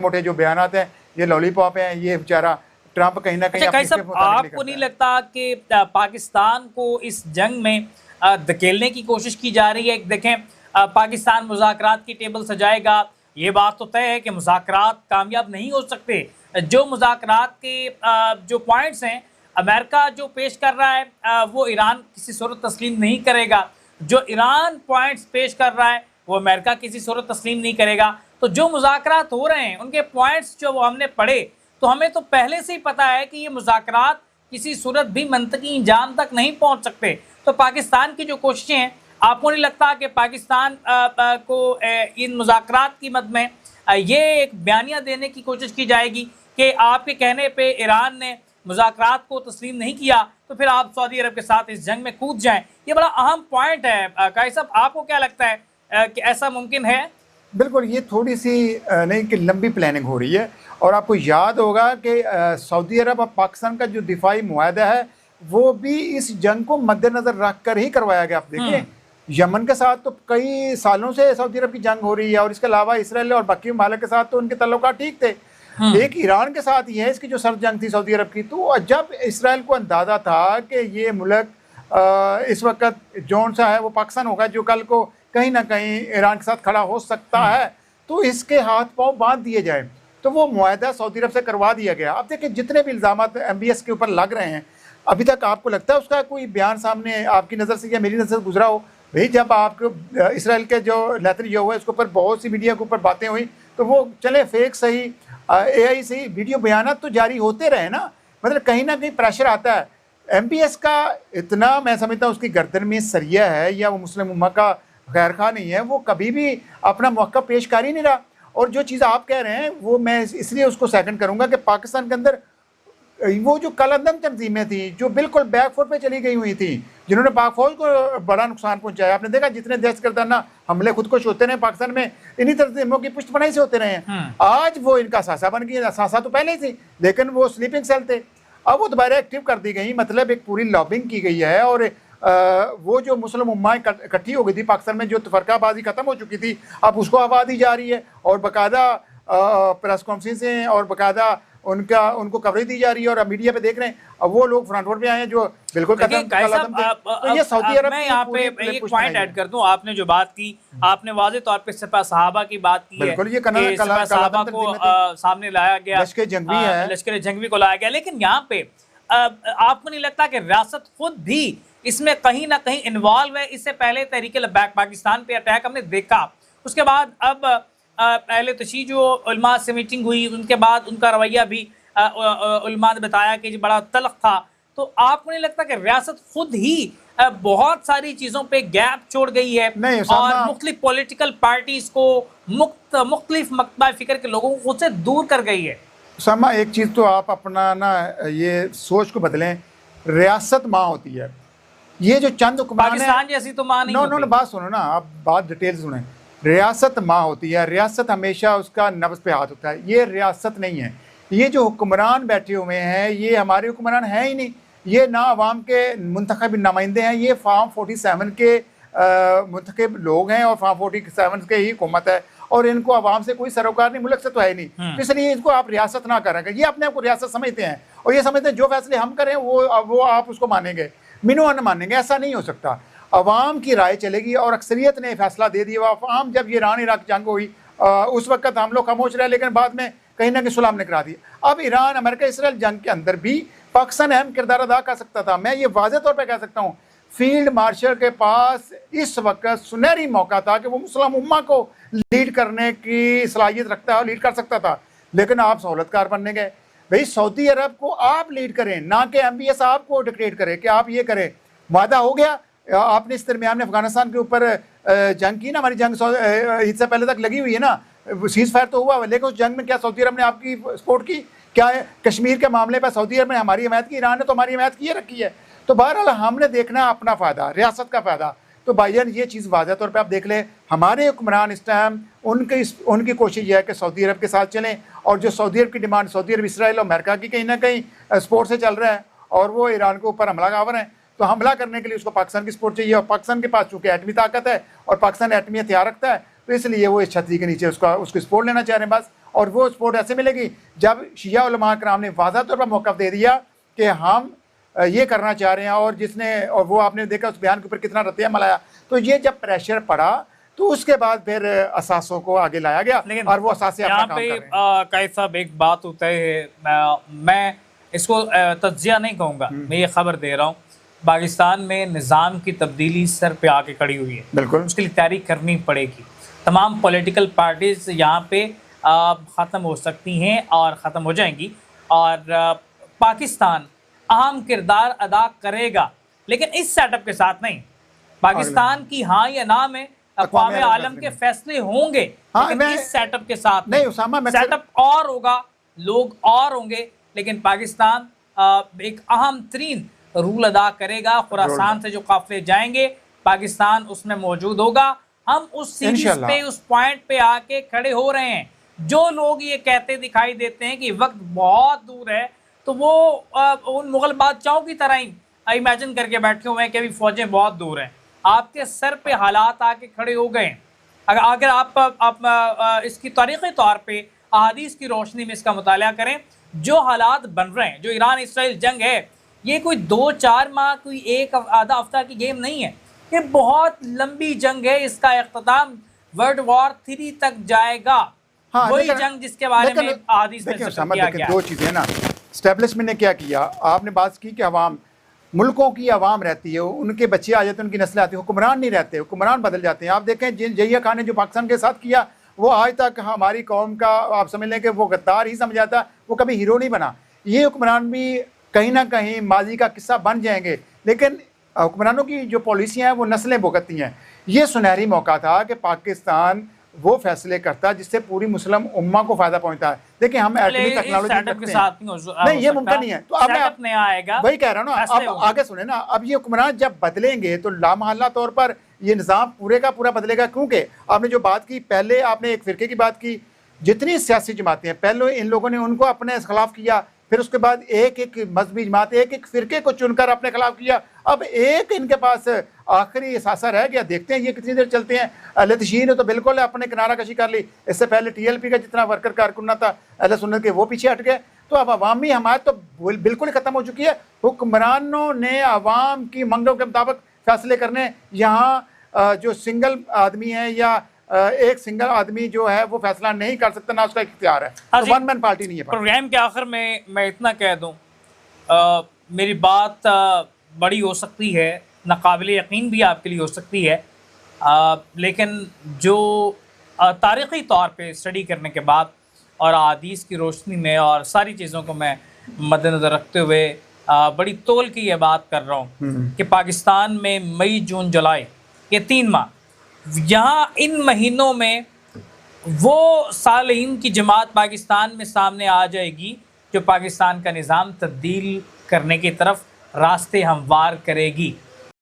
मोटे जो बयानात हैं ये लॉलीपॉप हैं, ये बेचारा ट्रंप कहीं ना कहीं अच्छा साहब, आपको नहीं लगता कि पाकिस्तान को इस जंग में धकेलने की कोशिश की जा रही है? देखें, पाकिस्तान मुज़ाकरात की टेबल सजाएगा, ये बात तो तय है कि मुज़ाकरात कामयाब नहीं हो सकते। जो मुज़ाकरात के जो पॉइंट्स हैं अमेरिका जो पेश कर रहा है वो ईरान किसी सूरत तस्लीम नहीं करेगा, जो ईरान पॉइंट्स पेश कर रहा है वो अमेरिका किसी सूरत तस्लीम नहीं करेगा। तो जो मुज़ाकरात हो रहे हैं उनके पॉइंट्स जो हमने पढ़े तो हमें तो पहले से ही पता है कि ये मुज़ाकरात किसी सूरत भी मंतकी इंजाम तक नहीं पहुंच सकते। तो पाकिस्तान की जो कोशिशें हैं, आपको नहीं लगता कि पाकिस्तान को इन मुज़ाकरात की मद में ये एक बयानिया देने की कोशिश की जाएगी कि आपके कहने पे ईरान ने मुज़ाकरात को तस्लीम नहीं किया तो फिर आप सऊदी अरब के साथ इस जंग में कूद जाएं? ये बड़ा अहम पॉइंट है। कायद साहब, आपको क्या लगता है कि ऐसा मुमकिन है? बिल्कुल, ये थोड़ी सी नहीं कि लंबी प्लानिंग हो रही है। और आपको याद होगा कि सऊदी अरब और पाकिस्तान का जो दिफाई मुआहदा है वो भी इस जंग को मद्देनज़र रख कर ही करवाया गया। आप देखिए, यमन के साथ तो कई सालों से सऊदी अरब की जंग हो रही है, और इसके अलावा इसराइल और बाकी ममालिक के साथ तो उनके ताल्लुकात ठीक थे। एक ईरान के साथ ये है इसकी जो सर्द जंग थी सऊदी अरब की, तो जब इसराइल को अंदाज़ा था कि ये मुल्क इस वक्त जौन सा है वो पाकिस्तान होगा जो कल को कहीं ना कहीं ईरान के साथ खड़ा हो सकता है, तो इसके हाथ पांव बांध दिए जाए, तो वो मुआहदा सऊदी अरब से करवा दिया गया। अब देखिए, जितने भी इल्ज़ामात MBS के ऊपर लग रहे हैं, अभी तक आपको लगता है उसका कोई बयान सामने आपकी नज़र से या मेरी नज़र से गुजरा हो? भाई, जब आपको इसराइल के जो नेतन्याहू है उसके ऊपर बहुत सी मीडिया के ऊपर बातें हुई, तो वो चले फेक सही AI सही वीडियो बयानात तो जारी होते रहे ना, मतलब कहीं ना कहीं प्रेशर आता है। MBS का इतना, मैं समझता हूँ उसकी गर्दन में सरिया है या वो मुस्लिम उम्मा का खैर खा नहीं है, वो कभी भी अपना मौका पेश कर ही नहीं रहा। और जो चीज़ आप कह रहे हैं वो मैं इसलिए उसको सेकंड करूंगा कि पाकिस्तान के अंदर वो जो कलंदम तंजीमें थी जो बिल्कुल बैकफुट पे चली गई हुई थी, जिन्होंने पाक फौज को बड़ा नुकसान पहुंचाया। आपने देखा जितने दहशतगर्दाना हमले खुदकुश होते रहे पाकिस्तान में, इन्हीं तंजीमों की पुष्टपनाही से होते रहे हैं। आज वो इनका सासा बन गई। सासा तो पहले ही थी, लेकिन वो स्लीपिंग सेल थे, अब वो दोबारा एक्टिव कर दी गई। मतलब एक पूरी लॉबिंग की गई है, और वो जो मुस्लिम उम्मा इकट्ठी हो गई थी पाकिस्तान में, जो तफरकाबाजी ख़त्म हो चुकी थी, अब उसको हवा दी जा रही है, और बाकायदा प्रेस कॉन्फ्रेंसें और बाकायदा उनको कवरेज दी जा रही है। और अब मीडिया पे देख रहे हैं, अब वो लोग फ्रंट पे आए हैं जो बिल्कुल तो ये सऊदी अरब, मैं यहाँ पे एक पॉइंट ऐड कर दूं। आपने जो बात की, आपने वाज़े तौर पे सिपा सहाबा की बात की है, बिल्कुल ये सिपा सहाबा को सामने लाया गया, लश्कर जंगवी को लाया गया। लेकिन यहाँ पे आपको नहीं लगता कि रियासत खुद भी इसमें कहीं ना कहीं इन्वॉल्व है? इससे पहले तहरीक लब्बैक पाकिस्तान पे अटैक हमने देखा, उसके बाद अब पहले तशी जो उलमा से मीटिंग हुई, उनके बाद उनका रवैया भी उलमा ने बताया कि बड़ा तल्ख था। तो आपको नहीं लगता कि रियासत खुद ही बहुत सारी चीज़ों पे गैप छोड़ गई है और मुख्तलिफ पॉलिटिकल पार्टीज को, मुख्तलिफ मकतबा फ़िक्र के लोगों को खुद से दूर कर गई है? उसामा, एक चीज़ तो आप अपना ना ये सोच को बदलें। रियासत माँ होती है, ये जो चंद पाकिस्तान जैसी तो माँ नहीं होती। बात सुनो ना, आप बात डिटेल सुने। रियासत माँ होती है, रियासत हमेशा उसका नब्ज़ पे हाथ होता है। ये रियासत नहीं है। ये जो हुक्मरान बैठे हुए हैं ये हमारे हुक्मरान हैं ही नहीं, ये ना अवाम के मुंतखब नुमाइंदे हैं, ये फार्म 47 के मुंतखब लोग हैं और फार्म 47 के ही हुकूमत है, और इनको अवाम से कोई सरोकार नहीं, मुल्क से तो है नहीं। इसलिए इसको आप रियासत ना करेंगे। ये अपने आप को रियासत समझते हैं और ये समझते हैं जो फैसले हम करें वो आप उसको मानेंगे, मिनो न मानेंगे। ऐसा नहीं हो सकता। अवाम की राय चलेगी और अक्सरियत ने फैसला दे दिया। अवाम, जब ये ईरान इराक जंग हुई उस वक्त हम लोग खामोश रहे, लेकिन बाद में कहीं ना कहीं सुलह ने करा दी। अब ईरान अमेरिका इसराइल जंग के अंदर भी पाकिस्तान अहम किरदार अदा कर सकता था। मैं ये वाज़ेह तौर पर कह सकता हूँ, फील्ड मार्शल के पास इस वक्त सुनहरी मौका था कि वो मुस्लिम उम्मा को लीड करने की सलाहियत रखता है और लीड कर सकता था, लेकिन आप सहूलतकार बनने गए। भाई, सऊदी अरब को आप लीड करें, ना कि MBS आपको डिक्टेट करे कि आप ये करें। वादा हो गया, आपने इस दरमियान में अफगानिस्तान के ऊपर जंग की ना, हमारी जंग इससे पहले तक लगी हुई है ना, सीज़ फायर तो हुआ, लेकिन उस जंग में क्या सऊदी अरब ने आपकी सपोर्ट की? क्या है कश्मीर के मामले पर सऊदी अरब ने हमारी हिमायत की? ईरान ने तो हमारी हिमायत की रखी है। तो बहरहाल हमने देखना अपना फ़ायदा, रियासत का फ़ायदा। तो भाईजान, ये चीज़ वाज़ह तौर पे आप देख लें, हमारे हुक्मरान इस टाइम उनकी कोशिश ये है कि सऊदी अरब के साथ चलें, और जो सऊदी अरब की डिमांड सऊदी अरब, इसराइल और अमेरिका की कहीं ना कहीं सपोर्ट से चल रहा है, और वो ईरान के ऊपर हमला आवर है। तो हमला करने के लिए उसको पाकिस्तान की सपोर्ट चाहिए, और पाकिस्तान के पास चूँकि एटमी ताकत है और पाकिस्तान एटमी हथियार रखता है, तो इसलिए वो इस छतरी के नीचे उसकी सपोर्ट लेना चाह रहे हैं बस। اور وہ سپورٹ ایسے ملے گی جب شیعہ علماء کرام نے واضح طور پر موقف دے دیا کہ ہم یہ کرنا چاہ رہے ہیں، اور جس نے، اور وہ آپ نے دیکھا اس بیان کے اوپر کتنا رد عمل آیا. تو یہ جب پریشر پڑا تو اس کے بعد پھر اثاثوں کو آگے لایا گیا اور وہ اثاثے اپنا کام کر رہے ہیں. یہاں پہ قائد صاحب ایک بات ہوتا ہے، میں اس کو تجزیہ نہیں کہوں گا، میں یہ خبر دے رہا ہوں، پاکستان میں نظام کی تبدیلی سر پہ آ کے کھڑی ہوئی ہے. بالکل اس کے لیے تیاری کرنی پڑے گی. تمام پولیٹیکل پارٹیز یہاں پہ ختم ہو سکتی ہیں اور ختم ہو جائیں گی، اور پاکستان اہم کردار ادا کرے گا، لیکن اس سیٹ اپ کے ساتھ نہیں. پاکستان کی ہاں یا نہ میں اقوام عالم کے فیصلے ہوں گے، لیکن اس سیٹ اپ کے ساتھ نہیں. اسامہ سیٹ اپ اور ہوگا، لوگ اور ہوں گے، لیکن پاکستان ایک اہم ترین رول ادا کرے گا. خراسان سے جو قافلے جائیں گے پاکستان اس میں موجود ہوگا. ہم اس سیریز پہ، اس پوائنٹ پہ آ کے کھڑے ہو رہے ہیں. جو لوگ یہ کہتے دکھائی دیتے ہیں کہ وقت بہت دور ہے، تو وہ ان مغل بادشاہوں کی طرح ہی امیجن کر کے بیٹھے ہوئے ہیں کہ ابھی فوجیں بہت دور ہیں. آپ کے سر پہ حالات آ کے کھڑے ہو گئے ہیں. اگر آپ اس کی تاریخی طور پہ احادیث کی روشنی میں اس کا مطالعہ کریں، جو حالات بن رہے ہیں، جو ایران اسرائیل جنگ ہے، یہ کوئی 2-4 ماہ، کوئی ایک آدھا ہفتہ کی گیم نہیں ہے. یہ بہت لمبی جنگ ہے. اس کا اختتام ورلڈ وار 3 تک جائے گا. وہی جنگ جس کے بارے میں احادیث میں ذکر کیا گیا. دو چیزیں نا، اسٹیبلشمنٹ نے کیا کیا. آپ نے بات کی کہ عوام، ملکوں کی عوام رہتی ہے، ان کے بچے آ جاتے ہیں، ان کی نسلیں آتی ہیں، حکمران نہیں رہتے، حکمران بدل جاتے ہیں. آپ دیکھیں جہیہ خان نے جو پاکستان کے ساتھ کیا، وہ آج تک ہماری قوم کا، آپ سمجھ لیں کہ وہ غدار ہی سمجھ جاتا، وہ کبھی ہیرو نہیں بنا. یہ حکمران بھی کہیں نہ کہیں ماضی کا قصہ بن جائیں گے، لیکن حکمرانوں کی جو پالیسیاں ہیں وہ نسلیں بھگتتی ہیں. یہ سنہری موقع تھا کہ پاکستان وہ فیصلے کرتا جس سے پوری مسلم امہ کو فائدہ پہنچتا ہے. دیکھیں ہم ایٹمی ٹیکنالوجی رکھتے ہیں، نہیں یہ ممکن نہیں ہے. تو اب میں وہی کہہ رہا ہوں نا، اب آگے سنیں نا. اب یہ حکمران جب بدلیں گے تو لامحالہ طور پر یہ نظام پورے کا پورا بدلے گا. کیونکہ آپ نے جو بات کی، پہلے آپ نے ایک فرقے کی بات کی، جتنی سیاسی جماعتیں ہیں پہلے ان لوگوں نے ان کو اپنے خلاف کیا، پھر اس کے بعد ایک ایک مذہبی جماعت، ایک ایک فرقے کو چن کر اپنے خلاف کیا. اب ایک ان کے پاس آخری اثاثہ رہ گیا. دیکھتے ہیں یہ کتنی دیر چلتے ہیں. اہل تشیع نے تو بالکل اپنے کنارہ کشی کر لی. اس سے پہلے ٹی ایل پی کا جتنا ورکر کارکنہ تھا اہل سنت کے، وہ پیچھے ہٹ گئے. تو اب عوامی حمایت تو بالکل ختم ہو چکی ہے. حکمرانوں نے عوام کی منگوں کے مطابق فیصلے کرنے. یہاں جو سنگل آدمی ہے یا ایک سنگل آدمی جو ہے وہ فیصلہ نہیں کر سکتا، نہ اس کا اختیار ہے. ون مین پارٹی نہیں ہے. پروگرام کے آخر میں اتنا کہہ دوں، میری بات بڑی ہو سکتی ہے، ناقابل یقین بھی آپ کے لیے ہو سکتی ہے، لیکن جو تاریخی طور پہ اسٹڈی کرنے کے بعد اور احادیث کی روشنی میں اور ساری چیزوں کو میں مد نظر رکھتے ہوئے بڑی تول کی یہ بات کر رہا ہوں کہ پاکستان میں مئی، جون، جولائی، یہ 3 ماہ، یہاں ان مہینوں میں وہ صالحین کی جماعت پاکستان میں سامنے آ جائے گی جو پاکستان کا نظام تبدیل کرنے کی طرف راستے ہموار کرے گی.